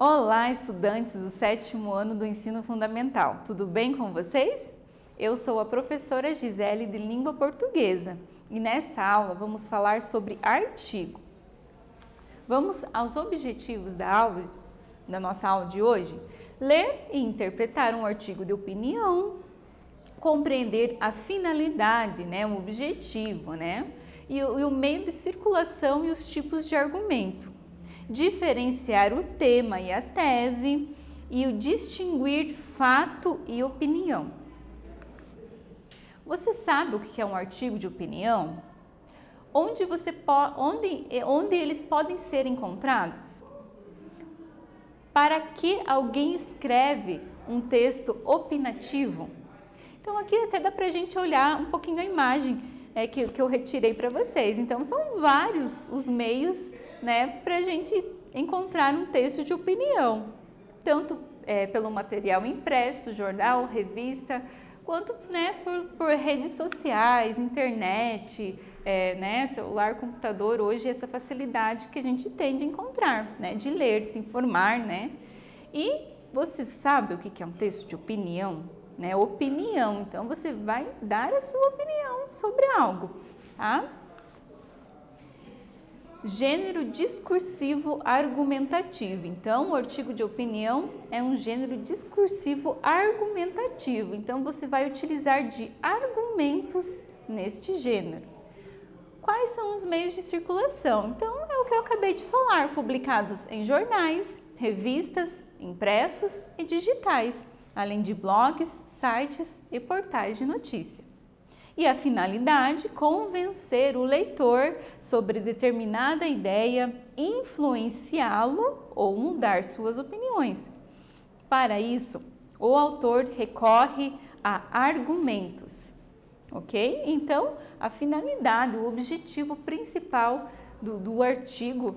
Olá, estudantes do 7º ano do Ensino Fundamental. Tudo bem com vocês? Eu sou a professora Gisele de Língua Portuguesa e nesta aula vamos falar sobre artigo. Vamos aos objetivos da nossa aula de hoje. Ler e interpretar um artigo de opinião, compreender a finalidade, o objetivo, e o meio de circulação e os tipos de argumento. Diferenciar o tema e a tese e o distinguir fato e opinião. Você sabe o que é um artigo de opinião? Onde eles podem ser encontrados? Para que alguém escreve um texto opinativo? Então aqui até dá para a gente olhar um pouquinho a imagem que eu retirei para vocês. Então são vários os meios para a gente encontrar um texto de opinião, tanto pelo material impresso, jornal, revista, quanto por redes sociais, internet, celular, computador, hoje essa facilidade que a gente tem de encontrar, de ler, de se informar, E você sabe o que é um texto de opinião? Opinião, então você vai dar a sua opinião sobre algo, tá? Gênero discursivo argumentativo. Então, o artigo de opinião é um gênero discursivo argumentativo. Então, você vai utilizar de argumentos neste gênero. Quais são os meios de circulação? Então, é o que eu acabei de falar, publicados em jornais, revistas, impressos e digitais, além de blogs, sites e portais de notícia. E a finalidade, convencer o leitor sobre determinada ideia, influenciá-lo ou mudar suas opiniões. Para isso, o autor recorre a argumentos, ok? Então, a finalidade, o objetivo principal do artigo,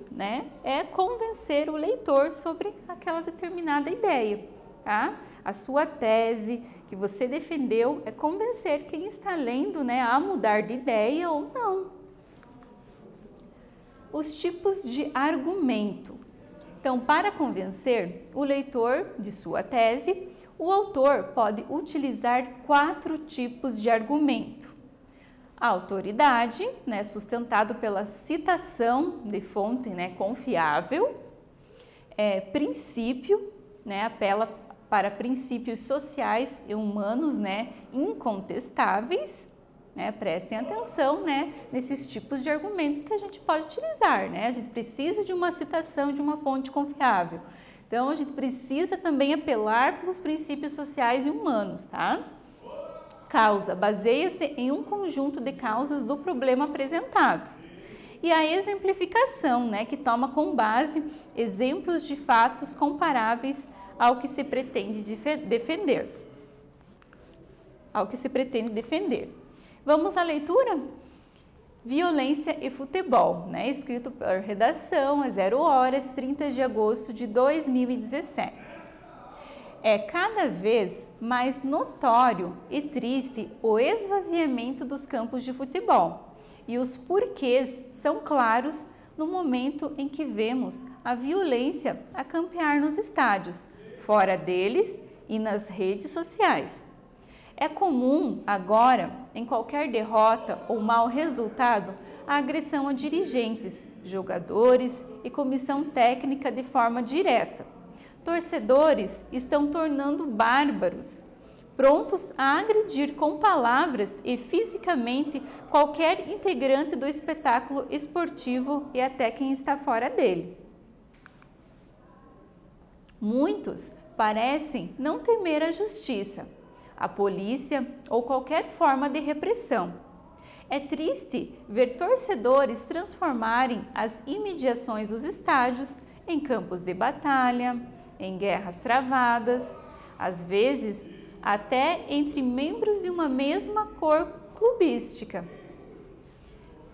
é convencer o leitor sobre aquela determinada ideia, tá? A sua tese que você defendeu é convencer quem está lendo, a mudar de ideia ou não. Os tipos de argumento. Então, para convencer o leitor de sua tese, o autor pode utilizar 4 tipos de argumento. A autoridade, sustentado pela citação de fonte, confiável. Princípio, apela para princípios sociais e humanos, incontestáveis, prestem atenção, nesses tipos de argumento que a gente pode utilizar, A gente precisa de uma citação de uma fonte confiável. Então, a gente precisa também apelar pelos princípios sociais e humanos, tá? Causa, baseia-se em um conjunto de causas do problema apresentado. E a exemplificação, que toma como base exemplos de fatos comparáveis ao que se pretende defender. Vamos à leitura? Violência e futebol, escrito por redação às 0h, 30 de agosto de 2017. É cada vez mais notório e triste o esvaziamento dos campos de futebol. E os porquês são claros no momento em que vemos a violência a campear nos estádios, fora deles e nas redes sociais. É comum agora, em qualquer derrota ou mau resultado, a agressão a dirigentes, jogadores e comissão técnica de forma direta. Torcedores estão tornando bárbaros, prontos a agredir com palavras e fisicamente qualquer integrante do espetáculo esportivo e até quem está fora dele. Muitos parecem não temer a justiça, a polícia ou qualquer forma de repressão. É triste ver torcedores transformarem as imediações dos estádios em campos de batalha, em guerras travadas, às vezes até entre membros de uma mesma cor clubística.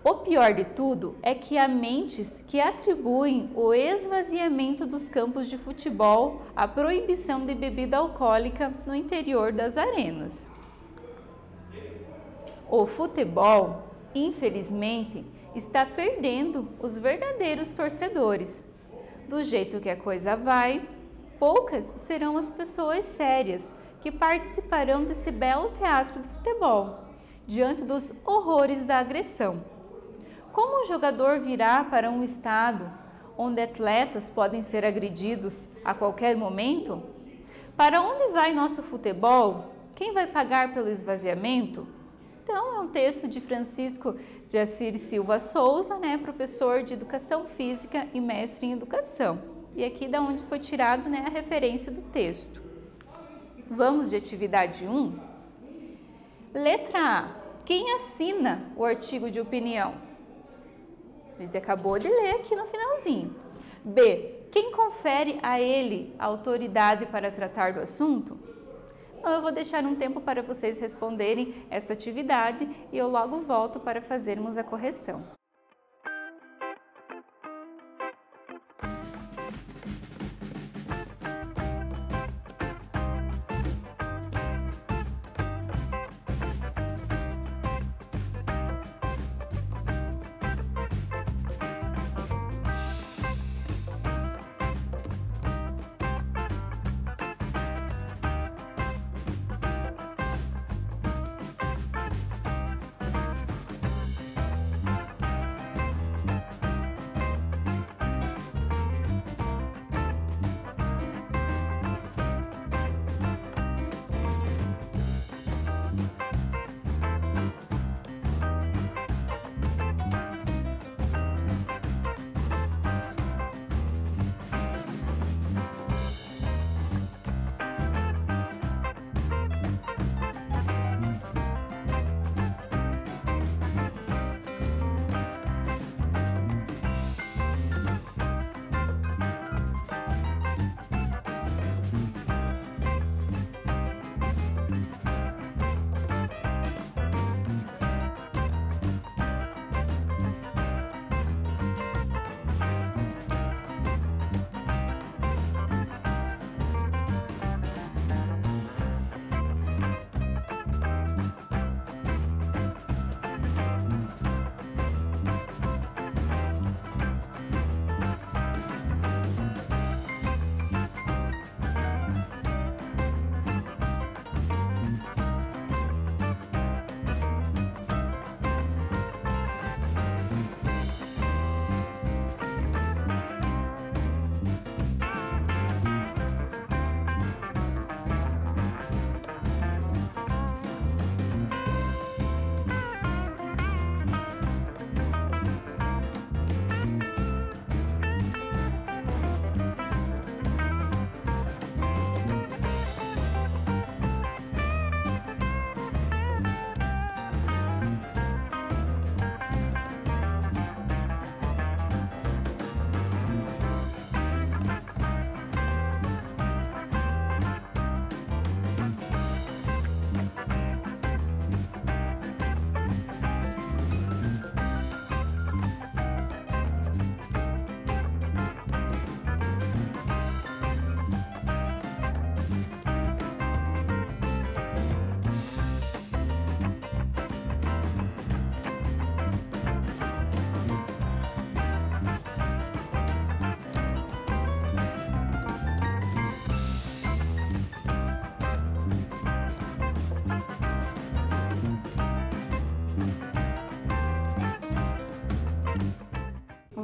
O pior de tudo é que há mentes que atribuem o esvaziamento dos campos de futebol à proibição de bebida alcoólica no interior das arenas. O futebol, infelizmente, está perdendo os verdadeiros torcedores. Do jeito que a coisa vai, Poucas serão as pessoas sérias que participarão desse belo teatro do futebol, diante dos horrores da agressão. Como o jogador virá para um estado onde atletas podem ser agredidos a qualquer momento? Para onde vai nosso futebol? Quem vai pagar pelo esvaziamento? Então, é um texto de Francisco de Assis Silva Souza, professor de Educação Física e mestre em Educação. E aqui da onde foi tirado, a referência do texto. Vamos de atividade 1. Letra A. Quem assina o artigo de opinião? A gente acabou de ler aqui no finalzinho. B. Quem confere a ele a autoridade para tratar do assunto? Então, eu vou deixar um tempo para vocês responderem esta atividade e eu logo volto para fazermos a correção.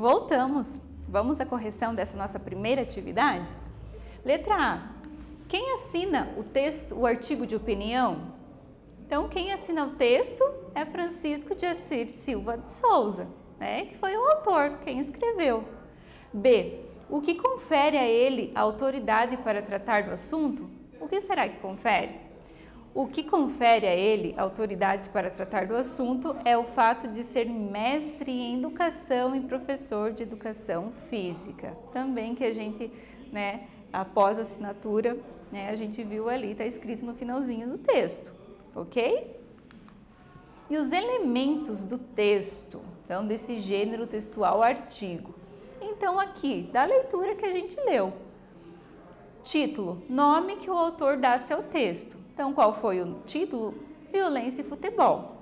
Voltamos. Vamos à correção dessa nossa primeira atividade? Letra A. Quem assina o texto, o artigo de opinião? Então, quem assina o texto é Francisco de Assis Silva de Souza, que foi o autor, quem escreveu. B. O que confere a ele a autoridade para tratar do assunto? O que será que confere? O que confere a ele a autoridade para tratar do assunto é o fato de ser mestre em educação e professor de educação física. Também que a gente, após a assinatura, a gente viu ali, está escrito no finalzinho do texto, ok? E os elementos do texto, então, desse gênero textual artigo. Então, aqui, da leitura que a gente leu. Título, nome que o autor dá a seu texto. Então, qual foi o título? Violência e futebol.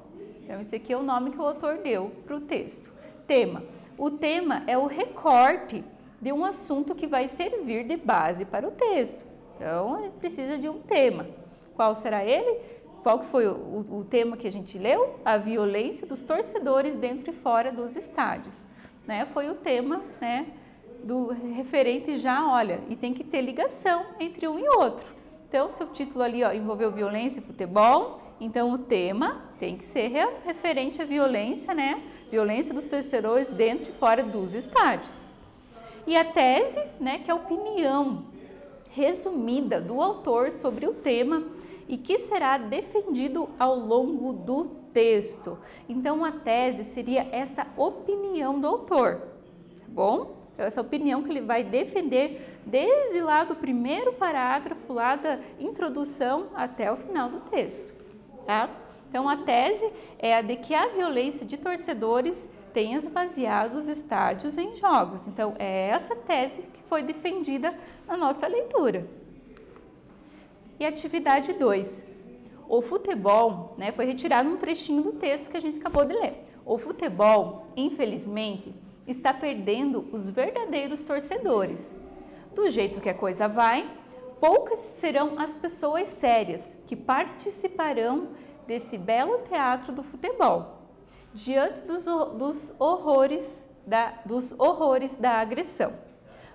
Então, esse aqui é o nome que o autor deu para o texto. Tema. O tema é o recorte de um assunto que vai servir de base para o texto. Então, a gente precisa de um tema. Qual será ele? Qual que foi o tema que a gente leu? A violência dos torcedores dentro e fora dos estádios. Né? Foi o tema, né, do referente já, olha, e tem que ter ligação entre um e outro. Então, se o título ali envolveu violência e futebol, então o tema tem que ser referente à violência, né? Violência dos torcedores dentro e fora dos estádios. E a tese, né, que é a opinião resumida do autor sobre o tema e que será defendido ao longo do texto. Então, a tese seria essa opinião do autor, tá bom? Então, essa opinião que ele vai defender desde lá do primeiro parágrafo, lá da introdução até o final do texto, tá? Então, a tese é a de que a violência de torcedores tem esvaziado os estádios em jogos. Então, é essa tese que foi defendida na nossa leitura. E atividade 2. O futebol, né, foi retirado um trechinho do texto que a gente acabou de ler. O futebol, infelizmente, está perdendo os verdadeiros torcedores. Do jeito que a coisa vai, poucas serão as pessoas sérias que participarão desse belo teatro do futebol, diante dos horrores da agressão.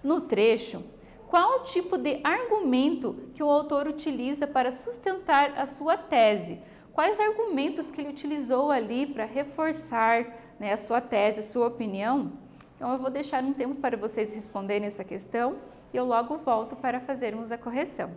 No trecho, qual o tipo de argumento que o autor utiliza para sustentar a sua tese? Quais argumentos que ele utilizou ali para reforçar, né, a sua tese, a sua opinião? Então, eu vou deixar um tempo para vocês responderem essa questão e eu logo volto para fazermos a correção.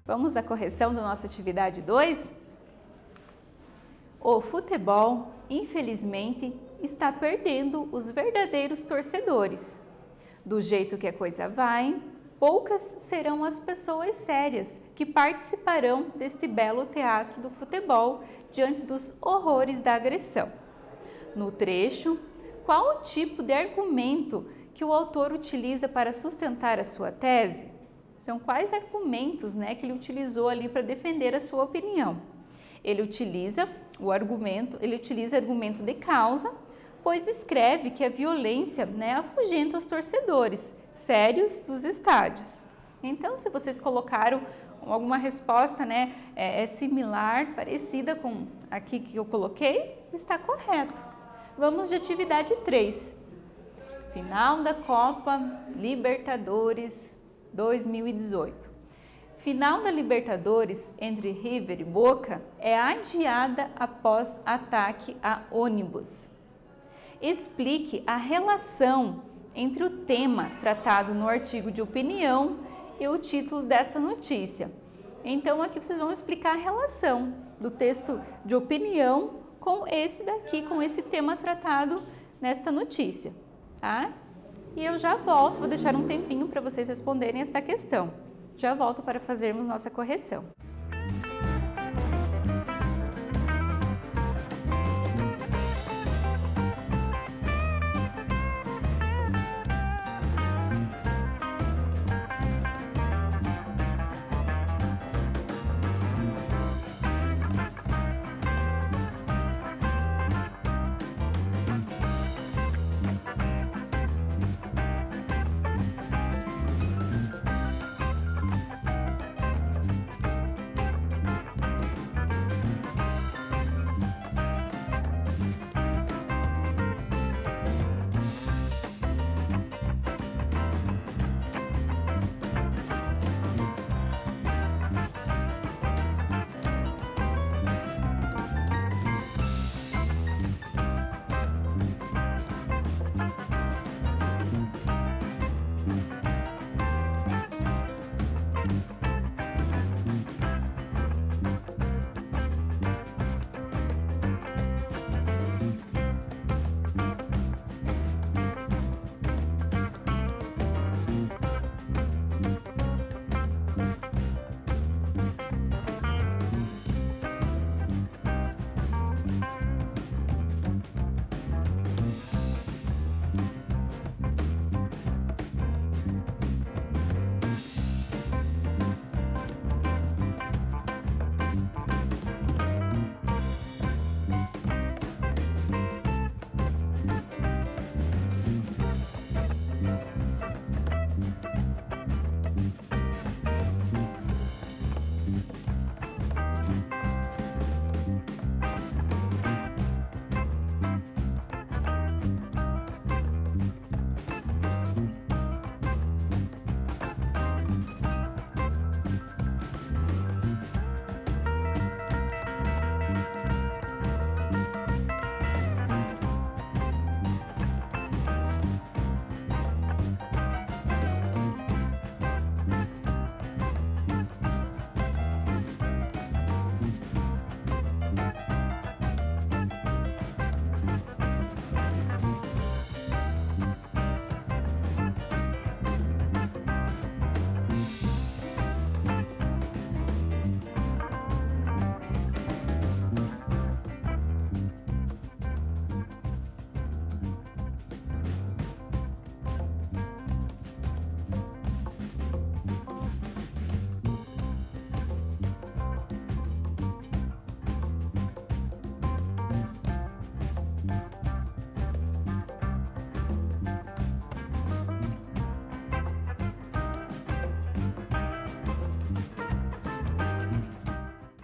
Vamos à correção da nossa atividade 2? O futebol, infelizmente, está perdendo os verdadeiros torcedores. Do jeito que a coisa vai, poucas serão as pessoas sérias que participarão deste belo teatro do futebol diante dos horrores da agressão. No trecho, qual o tipo de argumento que o autor utiliza para sustentar a sua tese? Então, quais argumentos, que ele utilizou ali para defender a sua opinião? Ele utiliza argumento de causa, pois escreve que a violência afugenta os torcedores sérios dos estádios. Então, se vocês colocaram alguma resposta similar, parecida com aqui que eu coloquei, está correto. Vamos de atividade 3. Final da Copa Libertadores 2018. Final da Libertadores entre River e Boca é adiada após ataque a ônibus. Explique a relação entre o tema tratado no artigo de opinião e o título dessa notícia. Então, aqui vocês vão explicar a relação do texto de opinião com esse daqui, com esse tema tratado nesta notícia, tá? E eu já volto, vou deixar um tempinho para vocês responderem esta questão. Já volto para fazermos nossa correção.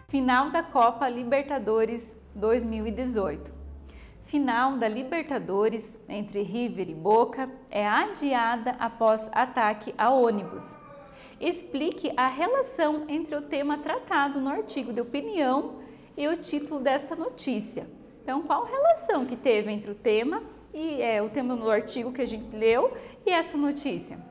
Final da Copa Libertadores 2018. Final da Libertadores entre River e Boca é adiada após ataque a ônibus. Explique a relação entre o tema tratado no artigo de opinião e o título desta notícia. Então, qual relação que teve entre o tema o tema do artigo que a gente leu e essa notícia?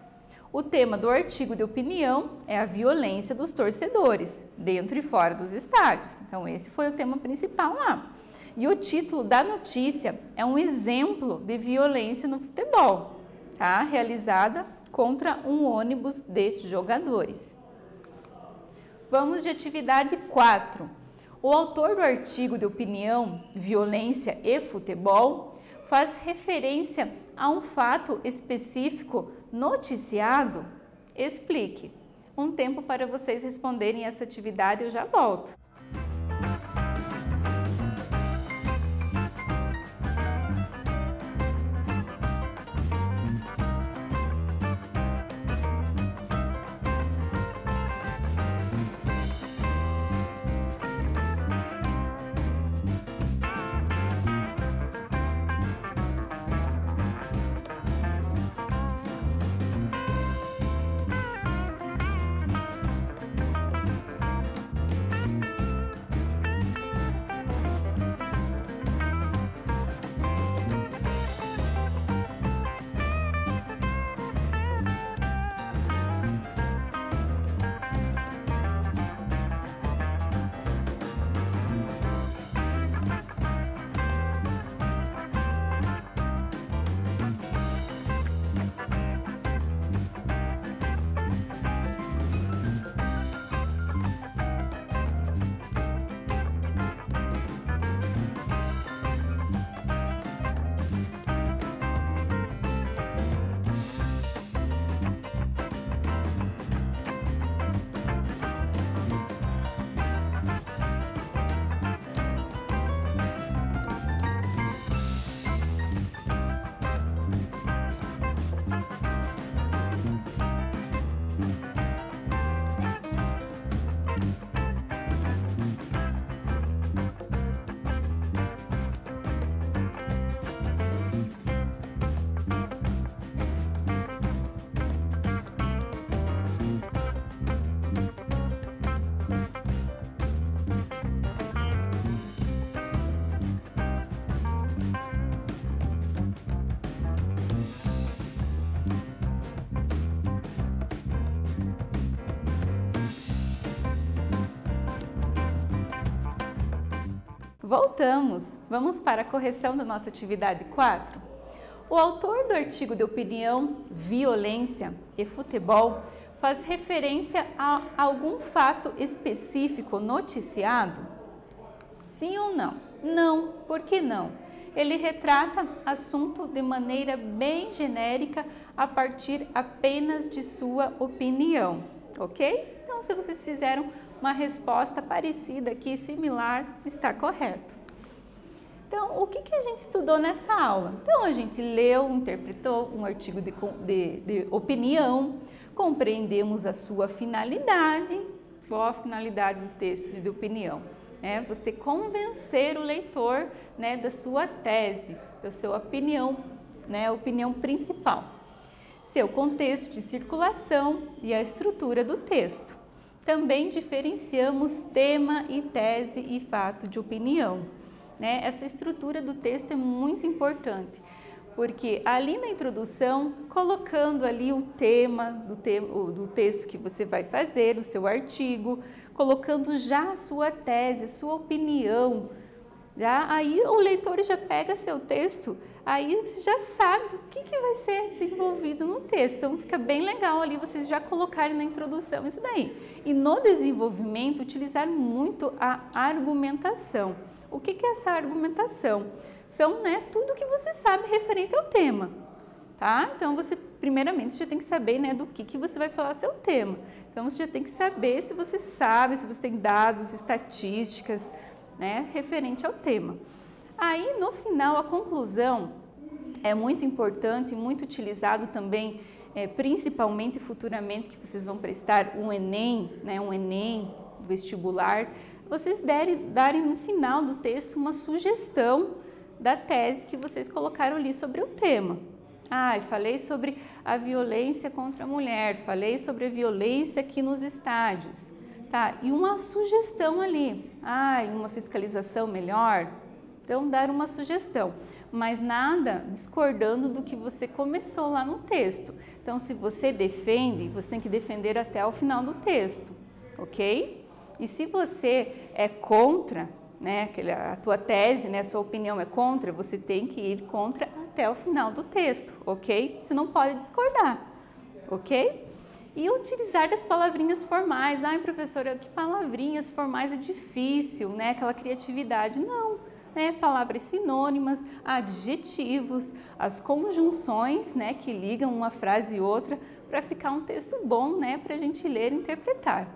O tema do artigo de opinião é a violência dos torcedores, dentro e fora dos estádios. Então, esse foi o tema principal lá. E o título da notícia é um exemplo de violência no futebol. tá? Realizada contra um ônibus de jogadores. Vamos de atividade 4. O autor do artigo de opinião Violência e Futebol faz referência a um fato específico noticiado? Explique. Um tempo para vocês responderem essa atividade, eu já volto. Voltamos! Vamos para a correção da nossa atividade 4. O autor do artigo de opinião Violência e Futebol faz referência a algum fato específico noticiado? Sim ou não? Não. Por que não? Ele retrata assunto de maneira bem genérica a partir apenas de sua opinião, ok? Então, se vocês fizeram uma resposta parecida aqui, similar, está correto. Então, o que a gente estudou nessa aula? Então, a gente leu, interpretou um artigo de opinião, compreendemos a sua finalidade. Qual a finalidade do texto de opinião? Você convencer o leitor, da sua tese, da sua opinião, a opinião principal. Seu contexto de circulação e a estrutura do texto. Também diferenciamos tema e tese e fato de opinião. Essa estrutura do texto é muito importante, porque ali na introdução, colocando ali o tema do texto que você vai fazer, o seu artigo, colocando já a sua tese, a sua opinião, aí o leitor já pega seu texto, aí você já sabe o que vai ser desenvolvido no texto. Então, fica bem legal ali vocês já colocarem na introdução isso daí. E no desenvolvimento, utilizar muito a argumentação. O que é essa argumentação? São tudo que você sabe referente ao tema, tá? Então, você primeiramente já tem que saber do que você vai falar seu tema. Então, você já tem que saber se você sabe, se você tem dados, estatísticas, referente ao tema. Aí, no final, a conclusão é muito importante, muito utilizado também, principalmente futuramente, que vocês vão prestar um Enem, um Enem vestibular, vocês darem no final do texto uma sugestão da tese que vocês colocaram ali sobre o tema. Falei sobre a violência contra a mulher, falei sobre a violência aqui nos estádios, tá? E uma sugestão ali, uma fiscalização melhor. Então, dar uma sugestão, mas nada discordando do que você começou lá no texto. Então, se você defende, você tem que defender até o final do texto, ok? E se você é contra, a tua tese, a sua opinião é contra, você tem que ir contra a até o final do texto, ok? Você não pode discordar, ok? E utilizar das palavrinhas formais. Ai, professora, que palavrinhas formais é difícil, né? Aquela criatividade. Não, né? Palavras sinônimas, adjetivos, as conjunções, né? Que ligam uma frase e outra para ficar um texto bom, né? Para a gente ler e interpretar.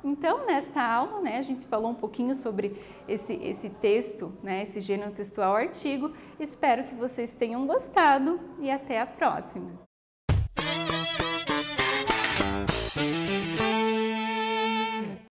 Então, nesta aula, né, a gente falou um pouquinho sobre esse texto, né, esse gênero textual artigo. Espero que vocês tenham gostado e até a próxima!